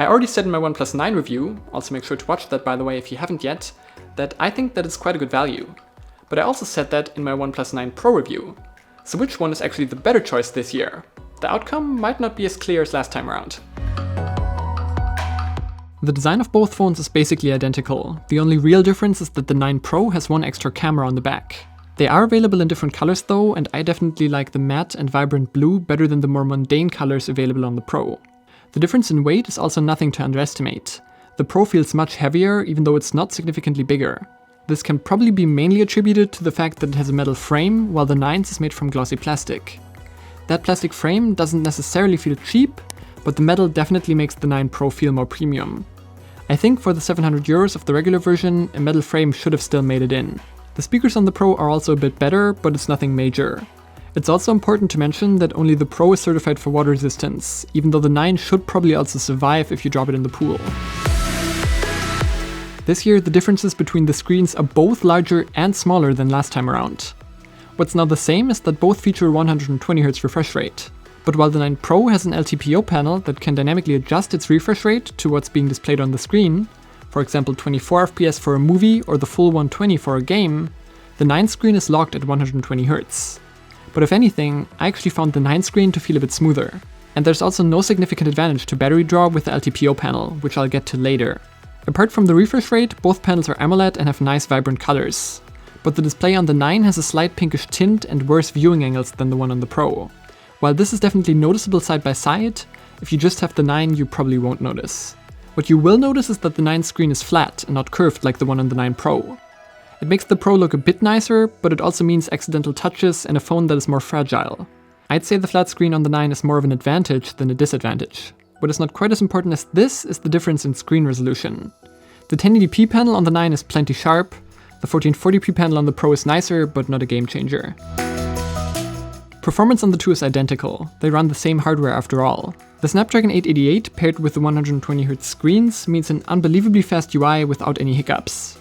I already said in my OnePlus 9 review, also make sure to watch that by the way if you haven't yet, that I think that it's quite a good value. But I also said that in my OnePlus 9 Pro review. So which one is actually the better choice this year? The outcome might not be as clear as last time around. The design of both phones is basically identical. The only real difference is that the 9 Pro has one extra camera on the back. They are available in different colors though, and I definitely like the matte and vibrant blue better than the more mundane colors available on the Pro. The difference in weight is also nothing to underestimate. The Pro feels much heavier, even though it's not significantly bigger. This can probably be mainly attributed to the fact that it has a metal frame, while the 9's is made from glossy plastic. That plastic frame doesn't necessarily feel cheap, but the metal definitely makes the 9 Pro feel more premium. I think for the €700 of the regular version, a metal frame should have still made it in. The speakers on the Pro are also a bit better, but it's nothing major. It's also important to mention that only the Pro is certified for water resistance, even though the 9 should probably also survive if you drop it in the pool. This year, the differences between the screens are both larger and smaller than last time around. What's now the same is that both feature 120Hz refresh rate. But while the 9 Pro has an LTPO panel that can dynamically adjust its refresh rate to what's being displayed on the screen, for example 24 FPS for a movie or the full 120 for a game, the 9 screen is locked at 120Hz. But if anything, I actually found the 9 screen to feel a bit smoother. And there's also no significant advantage to battery draw with the LTPO panel, which I'll get to later. Apart from the refresh rate, both panels are AMOLED and have nice vibrant colors. But the display on the 9 has a slight pinkish tint and worse viewing angles than the one on the Pro. While this is definitely noticeable side by side, if you just have the 9 you probably won't notice. What you will notice is that the 9 screen is flat and not curved like the one on the 9 Pro. It makes the Pro look a bit nicer, but it also means accidental touches and a phone that is more fragile. I'd say the flat screen on the 9 is more of an advantage than a disadvantage. What is not quite as important as this is the difference in screen resolution. The 1080p panel on the 9 is plenty sharp, the 1440p panel on the Pro is nicer, but not a game changer. Performance on the two is identical, they run the same hardware after all. The Snapdragon 888 paired with the 120Hz screens means an unbelievably fast UI without any hiccups.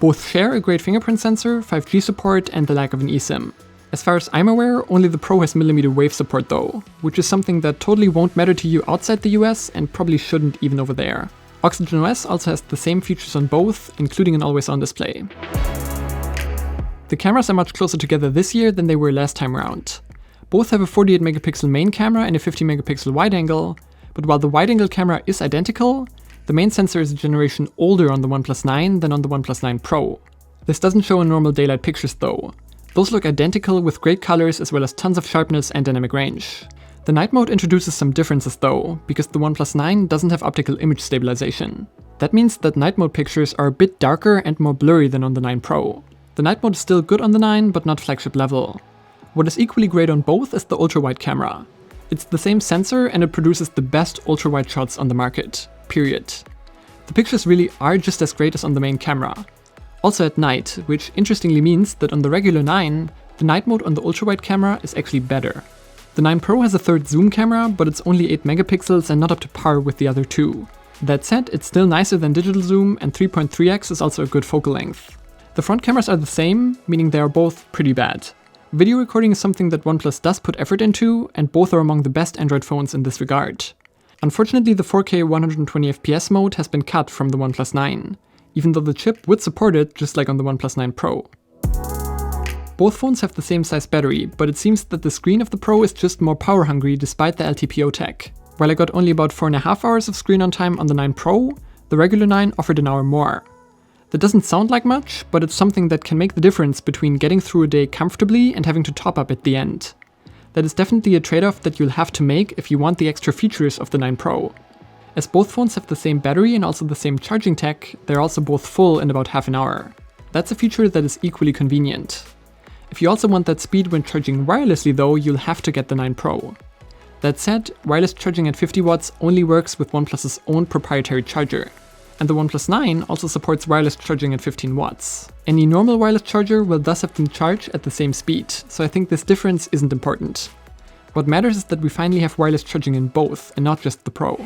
Both share a great fingerprint sensor, 5G support, and the lack of an eSIM. As far as I'm aware, only the Pro has millimeter wave support though, which is something that totally won't matter to you outside the US and probably shouldn't even over there. OxygenOS also has the same features on both, including an always-on display. The cameras are much closer together this year than they were last time around. Both have a 48 megapixel main camera and a 50 megapixel wide angle, but while the wide angle camera is identical, the main sensor is a generation older on the OnePlus 9 than on the OnePlus 9 Pro. This doesn't show in normal daylight pictures though. Those look identical with great colors as well as tons of sharpness and dynamic range. The night mode introduces some differences though, because the OnePlus 9 doesn't have optical image stabilization. That means that night mode pictures are a bit darker and more blurry than on the 9 Pro. The night mode is still good on the 9, but not flagship level. What is equally great on both is the ultra-wide camera. It's the same sensor and it produces the best ultra-wide shots on the market. Period. The pictures really are just as great as on the main camera. Also at night, which interestingly means that on the regular 9, the night mode on the ultra-wide camera is actually better. The 9 Pro has a third zoom camera, but it's only 8 megapixels and not up to par with the other two. That said, it's still nicer than digital zoom, and 3.3x is also a good focal length. The front cameras are the same, meaning they are both pretty bad. Video recording is something that OnePlus does put effort into, and both are among the best Android phones in this regard. Unfortunately, the 4K 120fps mode has been cut from the OnePlus 9, even though the chip would support it just like on the OnePlus 9 Pro. Both phones have the same size battery, but it seems that the screen of the Pro is just more power hungry despite the LTPO tech. While I got only about 4.5 hours of screen on time on the 9 Pro, the regular 9 offered an hour more. That doesn't sound like much, but it's something that can make the difference between getting through a day comfortably and having to top up at the end. That is definitely a trade-off that you'll have to make if you want the extra features of the 9 Pro. As both phones have the same battery and also the same charging tech, they're also both full in about half an hour. That's a feature that is equally convenient. If you also want that speed when charging wirelessly though, you'll have to get the 9 Pro. That said, wireless charging at 50 watts only works with OnePlus's own proprietary charger. And the OnePlus 9 also supports wireless charging at 15 watts. Any normal wireless charger will thus have to charge at the same speed, so I think this difference isn't important. What matters is that we finally have wireless charging in both, and not just the Pro.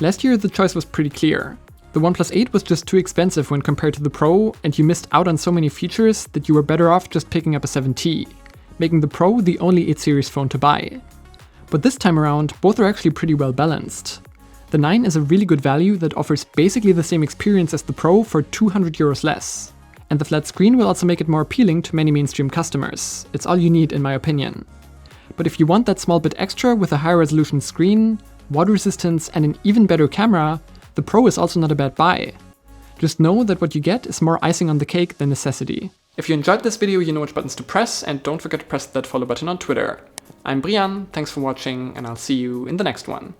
Last year the choice was pretty clear. The OnePlus 8 was just too expensive when compared to the Pro, and you missed out on so many features that you were better off just picking up a 7T, making the Pro the only 8 series phone to buy. But this time around, both are actually pretty well balanced. The 9 is a really good value that offers basically the same experience as the Pro for 200 euros less. And the flat screen will also make it more appealing to many mainstream customers. It's all you need in my opinion. But if you want that small bit extra with a higher resolution screen, water resistance and an even better camera, the Pro is also not a bad buy. Just know that what you get is more icing on the cake than necessity. If you enjoyed this video, you know which buttons to press, and don't forget to press that follow button on Twitter. I'm Brian, thanks for watching, and I'll see you in the next one.